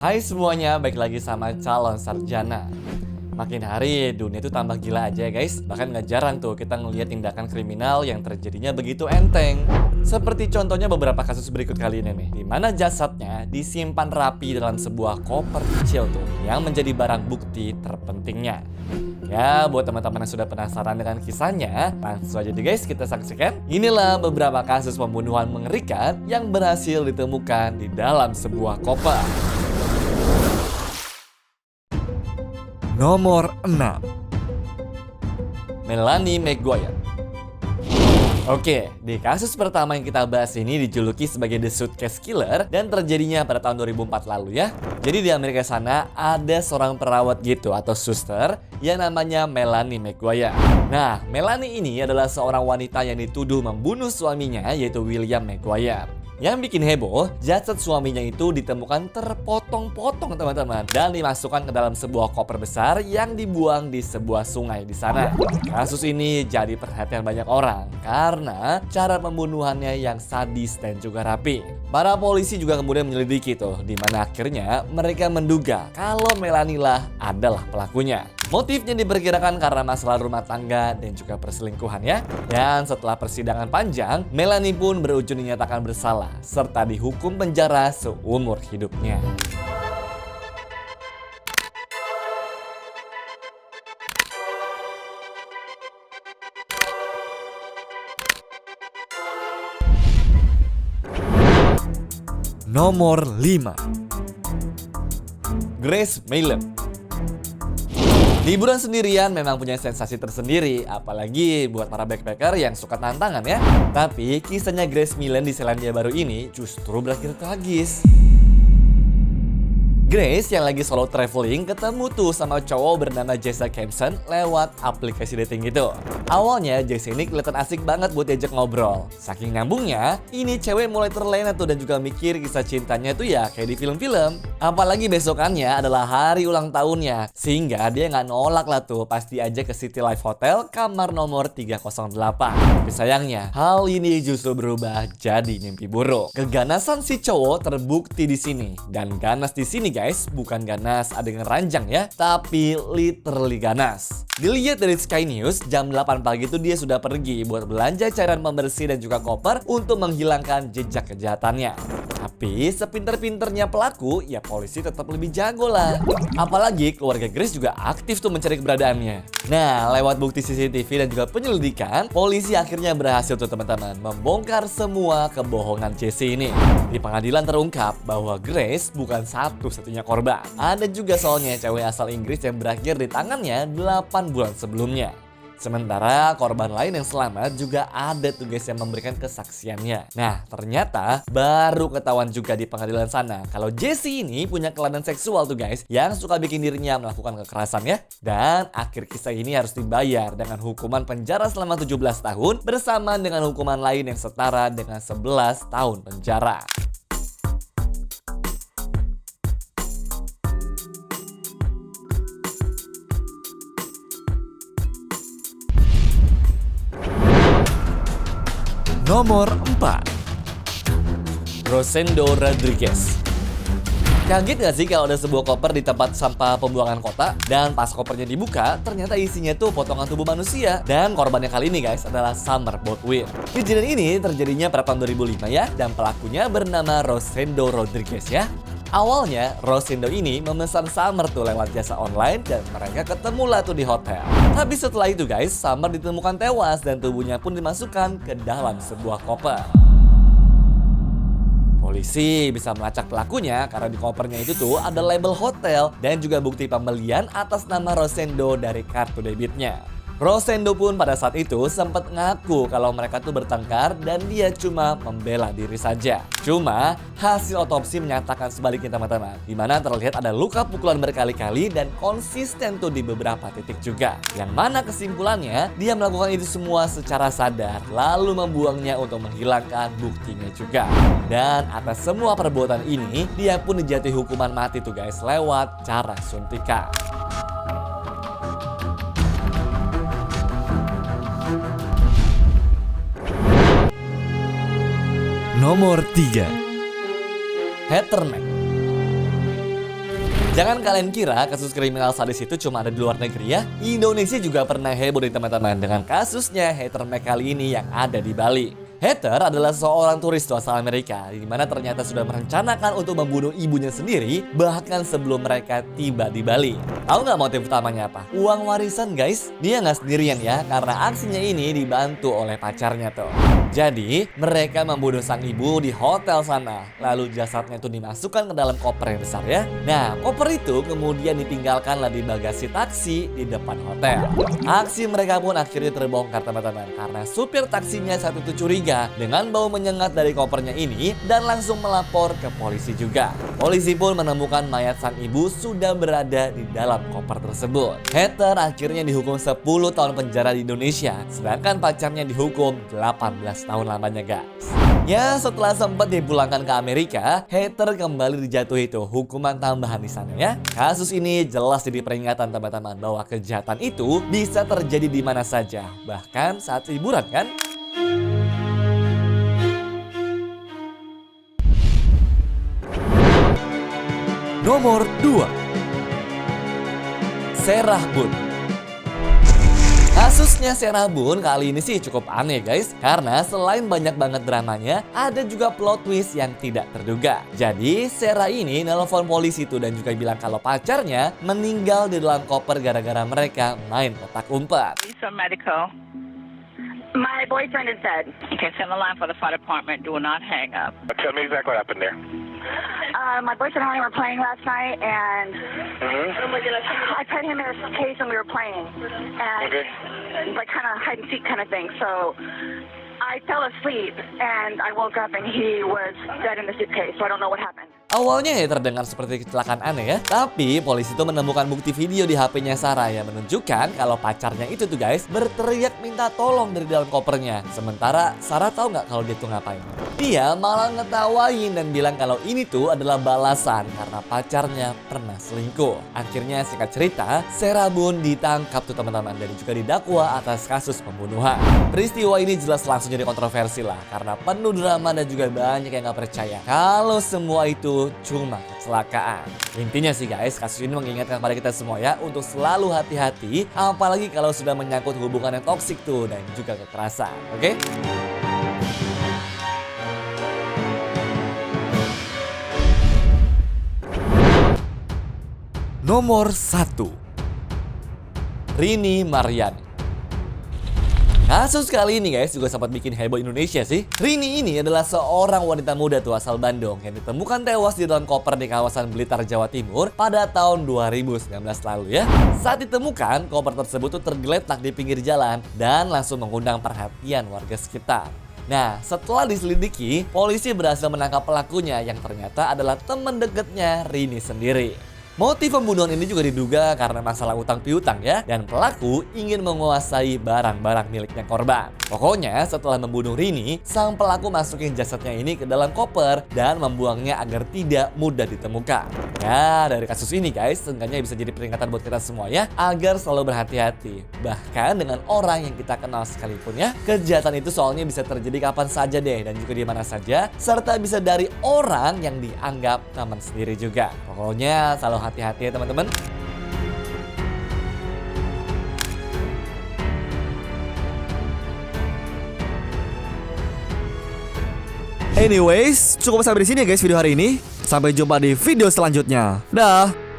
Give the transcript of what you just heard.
Hai semuanya, balik lagi sama calon sarjana. Makin hari dunia itu tambah gila aja ya guys. Bahkan gak jarang tuh kita ngelihat tindakan kriminal yang terjadinya begitu enteng. Seperti contohnya beberapa kasus berikut kali ini nih, di mana jasadnya disimpan rapi dalam sebuah koper kecil tuh, yang menjadi barang bukti terpentingnya. Ya, buat teman-teman yang sudah penasaran dengan kisahnya, langsung aja deh guys kita saksikan. Inilah beberapa kasus pembunuhan mengerikan yang berhasil ditemukan di dalam sebuah koper. Nomor 6, Melanie Maguire. Oke, di kasus pertama yang kita bahas ini dijuluki sebagai The Suitcase Killer dan terjadinya pada tahun 2004 lalu ya. Jadi di Amerika sana ada seorang perawat gitu atau suster yang namanya Melanie Maguire. Nah, Melanie ini adalah seorang wanita yang dituduh membunuh suaminya yaitu William Maguire. Yang bikin heboh, jasad suaminya itu ditemukan terpotong-potong teman-teman dan dimasukkan ke dalam sebuah koper besar yang dibuang di sebuah sungai di sana. Kasus ini jadi perhatian banyak orang karena cara pembunuhannya yang sadis dan juga rapi. Para polisi juga kemudian menyelidiki tuh, di mana akhirnya mereka menduga kalau Melanie lah adalah pelakunya. Motifnya diperkirakan karena masalah rumah tangga dan juga perselingkuhan ya. Dan setelah persidangan panjang, Melanie pun berujung dinyatakan bersalah serta dihukum penjara seumur hidupnya. Nomor 5, Grace Mallon. Liburan sendirian memang punya sensasi tersendiri, apalagi buat para backpacker yang suka tantangan ya. Tapi kisahnya Grace Mallon di Selandia Baru ini justru berakhir tragis. Grace yang lagi solo traveling ketemu tuh sama cowok bernama Jesse Kempson lewat aplikasi dating gitu. Awalnya Jesse ini kelihatan asik banget buat diajak ngobrol. Saking nyambungnya, ini cewek mulai terlena tuh dan juga mikir kisah cintanya tuh ya kayak di film-film. Apalagi besokannya adalah hari ulang tahunnya, sehingga dia nggak nolak lah tuh pas diajak ke City Life Hotel kamar nomor 308. Tapi sayangnya, hal ini justru berubah jadi mimpi buruk. Keganasan si cowok terbukti di sini, dan ganas di sini guys, bukan ganas adegan ranjang ya, tapi literally ganas. Dilihat dari Sky News, jam 8 pagi itu dia sudah pergi buat belanja cairan pembersih dan juga koper untuk menghilangkan jejak kejahatannya. Tapi sepinter-pinternya pelaku, ya polisi tetap lebih jago lah. Apalagi keluarga Grace juga aktif tuh mencari keberadaannya. Nah, lewat bukti CCTV dan juga penyelidikan, polisi akhirnya berhasil tuh teman-teman membongkar semua kebohongan Jesse ini. Di pengadilan terungkap bahwa Grace bukan satu-satunya korban. Ada juga soalnya cewek asal Inggris yang berakhir di tangannya 8 bulan sebelumnya. Sementara korban lain yang selamat juga ada tugas yang memberikan kesaksiannya. Nah, ternyata baru ketahuan juga di pengadilan sana kalau Jesse ini punya kelainan seksual tuh guys, yang suka bikin dirinya melakukan kekerasan ya. Dan akhir kisah ini harus dibayar dengan hukuman penjara selama 17 tahun bersama dengan hukuman lain yang setara dengan 11 tahun penjara. Nomor 4, Rosendo Rodriguez. Kaget gak sih kalau ada sebuah koper di tempat sampah pembuangan kota dan pas kopernya dibuka ternyata isinya tuh potongan tubuh manusia. Dan korbannya kali ini guys adalah Summer Boutwell. Kejadian ini terjadinya pada tahun 2005 ya, dan pelakunya bernama Rosendo Rodriguez ya. Awalnya Rosendo ini memesan Summer tuh lewat jasa online dan mereka ketemu lah tuh di hotel. Tapi setelah itu guys, Summer ditemukan tewas dan tubuhnya pun dimasukkan ke dalam sebuah koper. Polisi bisa melacak pelakunya karena di kopernya itu tuh ada label hotel dan juga bukti pembelian atas nama Rosendo dari kartu debitnya. Rosendo pun pada saat itu sempat ngaku kalau mereka tuh bertengkar dan dia cuma membela diri saja. Cuma hasil otopsi menyatakan sebaliknya teman-teman, di mana terlihat ada luka pukulan berkali-kali dan konsisten tuh di beberapa titik juga. Yang mana kesimpulannya dia melakukan itu semua secara sadar lalu membuangnya untuk menghilangkan buktinya juga. Dan atas semua perbuatan ini dia pun dijatuhi hukuman mati tuh guys lewat cara suntikan. Nomor 3, Heather Mac. Jangan kalian kira kasus kriminal sadis itu cuma ada di luar negeri ya. Indonesia juga pernah heboh nih teman-teman dengan kasusnya hater Mac kali ini yang ada di Bali. Hater adalah seorang turis asal Amerika di mana ternyata sudah merencanakan untuk membunuh ibunya sendiri bahkan sebelum mereka tiba di Bali. Tahu nggak motif utamanya apa? Uang warisan guys. Dia nggak sendirian ya karena aksinya ini dibantu oleh pacarnya tuh. Jadi mereka membunuh sang ibu di hotel sana. Lalu jasadnya itu dimasukkan ke dalam koper yang besar ya. Nah koper itu kemudian ditinggalkanlah di bagasi taksi di depan hotel. Aksi mereka pun akhirnya terbongkar teman-teman karena supir taksinya saat itu curiga dengan bau menyengat dari kopernya ini dan langsung melapor ke polisi juga. Polisi pun menemukan mayat sang ibu sudah berada di dalam koper tersebut. Hater akhirnya dihukum 10 tahun penjara di Indonesia, sedangkan pacarnya dihukum 18 tahun lamanya guys. Ya setelah sempat dipulangkan ke Amerika, hater kembali dijatuhi itu hukuman tambahan di sana ya. Kasus ini jelas jadi peringatan teman-teman bahwa kejahatan itu bisa terjadi di mana saja, bahkan saat liburan kan. Nomor 2, Sarah Boone. Kasusnya Sarah Boone kali ini sih cukup aneh guys, karena selain banyak banget dramanya, ada juga plot twist yang tidak terduga. Jadi Sarah ini nelpon polisi tuh dan juga bilang kalau pacarnya meninggal di dalam koper gara-gara mereka main petak umpet. Medical. My boyfriend is dead. Okay, send the line for the fire department. Do not hang up. Tell me exactly what happened there. My boyfriend and I were playing last night, and I put him in a case and we were playing, and like kind of hide and seek kind of thing. So I fell asleep and I woke up and he was dead in the suitcase. So I don't know what happened. Awalnya ya terdengar seperti kecelakaan aneh ya. Tapi polisi itu menemukan bukti video di HP-nya Sarah yang menunjukkan kalau pacarnya itu tuh guys berteriak minta tolong dari dalam kopernya. Sementara Sarah tahu nggak kalau dia tuh ngapain? Dia malah ngetawain dan bilang kalau ini tuh adalah balasan karena pacarnya pernah selingkuh. Akhirnya singkat cerita, Sarah Boone ditangkap tuh teman-teman dan juga didakwa atas kasus pembunuhan. Peristiwa ini jelas langsung jadi kontroversi lah karena penuh drama dan juga banyak yang nggak percaya kalau semua itu cuma kecelakaan. Intinya sih guys, kasus ini mengingatkan kepada kita semua ya untuk selalu hati-hati, apalagi kalau sudah menyangkut hubungan yang toksik tuh dan juga kekerasan. Oke? Nomor 1, Rini Maryani. Kasus kali ini guys juga sempat bikin heboh Indonesia sih. Rini ini adalah seorang wanita muda tuh asal Bandung yang ditemukan tewas di dalam koper di kawasan Blitar, Jawa Timur pada tahun 2019 lalu ya. Saat ditemukan, koper tersebut tuh tergeletak di pinggir jalan dan langsung mengundang perhatian warga sekitar. Nah, setelah diselidiki, polisi berhasil menangkap pelakunya yang ternyata adalah teman dekatnya Rini sendiri. Motif pembunuhan ini juga diduga karena masalah utang piutang ya, dan pelaku ingin menguasai barang-barang miliknya korban. Pokoknya setelah membunuh Rini, sang pelaku masukin jasadnya ini ke dalam koper dan membuangnya agar tidak mudah ditemukan. Ya, dari kasus ini guys, seenggaknya bisa jadi peringatan buat kita semua ya, agar selalu berhati-hati. Bahkan dengan orang yang kita kenal sekalipun ya, kejahatan itu soalnya bisa terjadi kapan saja deh dan juga di mana saja, serta bisa dari orang yang dianggap teman sendiri juga. Pokoknya selalu hati-hati ya teman-teman. Anyways, cukup sampai di sini ya guys video hari ini. Sampai jumpa di video selanjutnya. Dah.